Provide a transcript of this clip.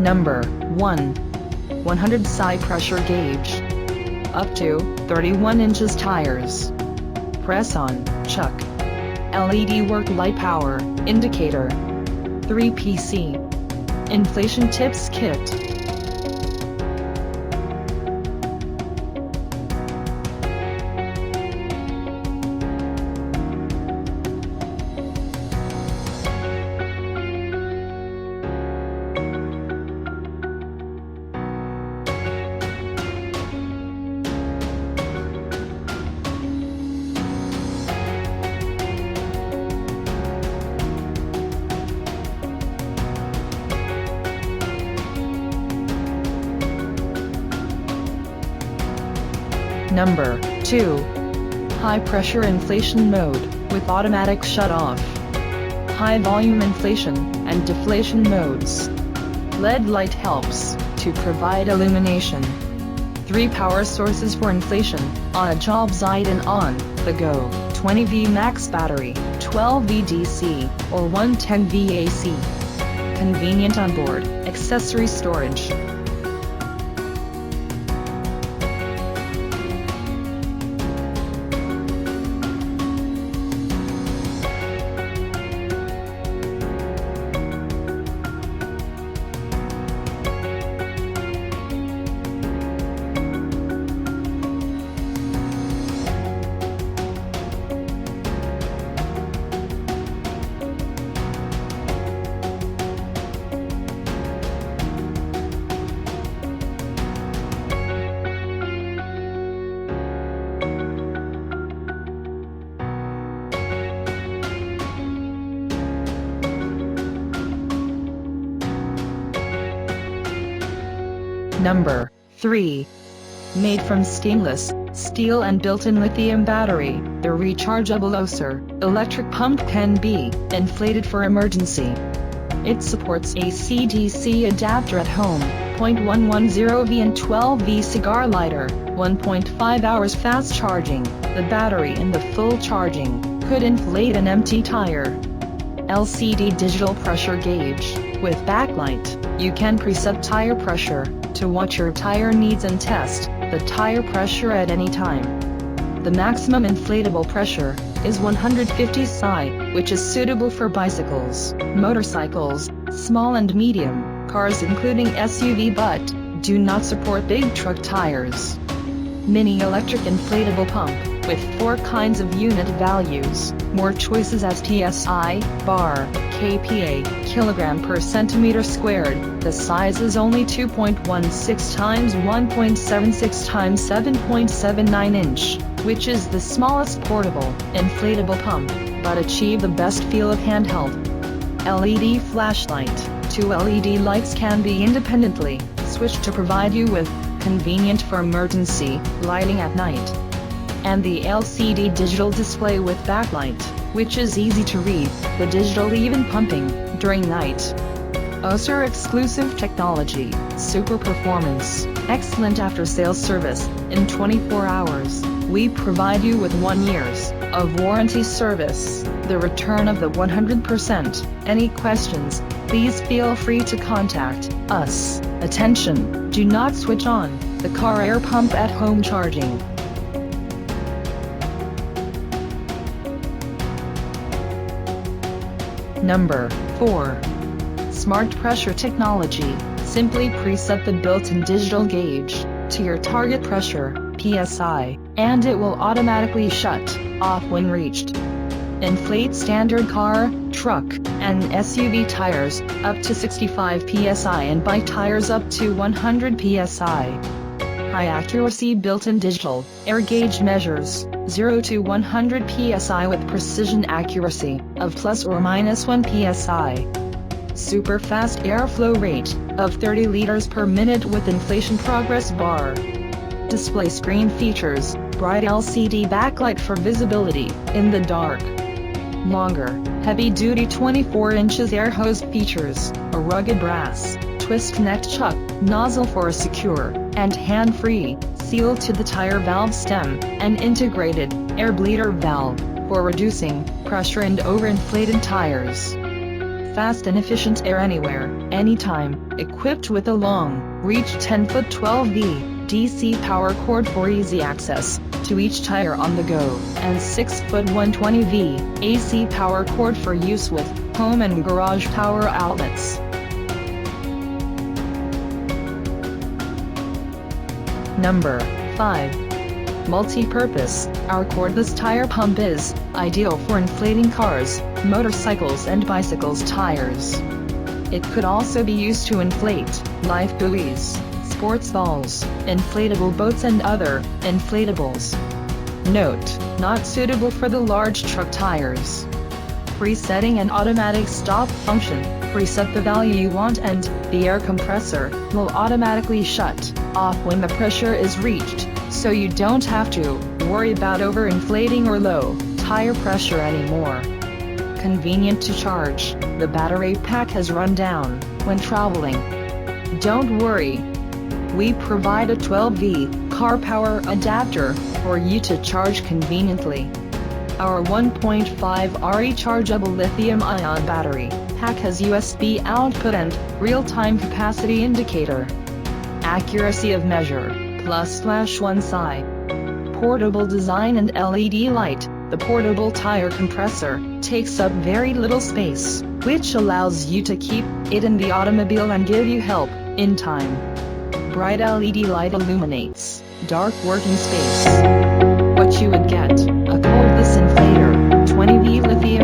Number 1. 100 psi pressure gauge. Up to 31 inches tires. Press on, chuck. LED work light power, indicator. 3 PC. Inflation tips kit. Number 2. High pressure inflation mode, with automatic shut-off. High volume inflation and deflation modes. LED light helps to provide illumination. 3 power sources for inflation, on a job site and on the go. 20V max battery, 12V DC, or 110V AC. Convenient onboard accessory storage. Number 3. Made from stainless steel and built-in lithium battery, the rechargeable Oasser electric pump can be inflated for emergency. It supports AC/DC adapter at home, 0.110V and 12V cigar lighter, 1.5 hours fast charging. The battery in the full charging could inflate an empty tire. LCD digital pressure gauge with backlight. You can preset tire pressure to watch your tire needs and test the tire pressure at any time. The maximum inflatable pressure is 150 psi, which is suitable for bicycles, motorcycles, small and medium cars including SUV, but do not support big truck tires. Mini electric inflatable pump with 4 kinds of unit values, more choices as PSI, bar, kPa, kilogram per centimeter squared. The size is only 2.16 times 1.76 times 7.79 inch, which is the smallest portable inflatable pump, but achieve the best feel of handheld. LED flashlight. 2 LED lights can be independently switched to provide you with convenient for emergency lighting at night. And the LCD digital display with backlight, which is easy to read the digital even pumping during night. Oasser exclusive technology, super performance, excellent after-sales service. In 24 hours, we provide you with 1 year's of warranty service, the return of the 100%. Any questions, please feel free to contact us. Attention, do not switch on the car air pump at home charging. Number 4. Smart pressure technology. Simply preset the built-in digital gauge to your target pressure, PSI, and it will automatically shut off when reached. Inflate standard car, truck, and SUV tires up to 65 psi and bike tires up to 100 psi. High accuracy built-in digital air gauge measures 0 to 100 psi with precision accuracy of plus or minus 1 psi. Super fast airflow rate of 30 liters per minute with inflation progress bar. Display screen features bright LCD backlight for visibility in the dark. Longer, heavy-duty 24 inches air hose features a rugged brass twist-necked chuck nozzle for a secure and hand-free seal to the tire valve stem, and integrated air bleeder valve for reducing pressure in overinflated tires. fast and efficient air anywhere, anytime, equipped with a long-reach 10-foot 12V DC power cord for easy access to each tire on the go, and 6-foot 120V AC power cord for use with home and garage power outlets. Number 5. Multi-purpose. Our cordless tire pump is ideal for inflating cars, motorcycles and bicycles tires. It could also be used to inflate life buoys, sports balls, inflatable boats and other inflatables. Note: not suitable for the large truck tires. Presetting and automatic stop function. Preset the value you want and the air compressor will automatically shut off when the pressure is reached, so you don't have to worry about overinflating or low tire pressure anymore. Convenient to charge. The battery pack has run down when traveling. Don't worry. We provide a 12V car power adapter for you to charge conveniently. Our 1.5 rechargeable lithium-ion battery pack has USB output and real-time capacity indicator. Accuracy of measure, +/1 SI. Portable design and LED light. The portable tire compressor takes up very little space, which allows you to keep it in the automobile and give you help in time. Bright LED light illuminates dark working space. What you would get: a cordless inflator, 20V lithium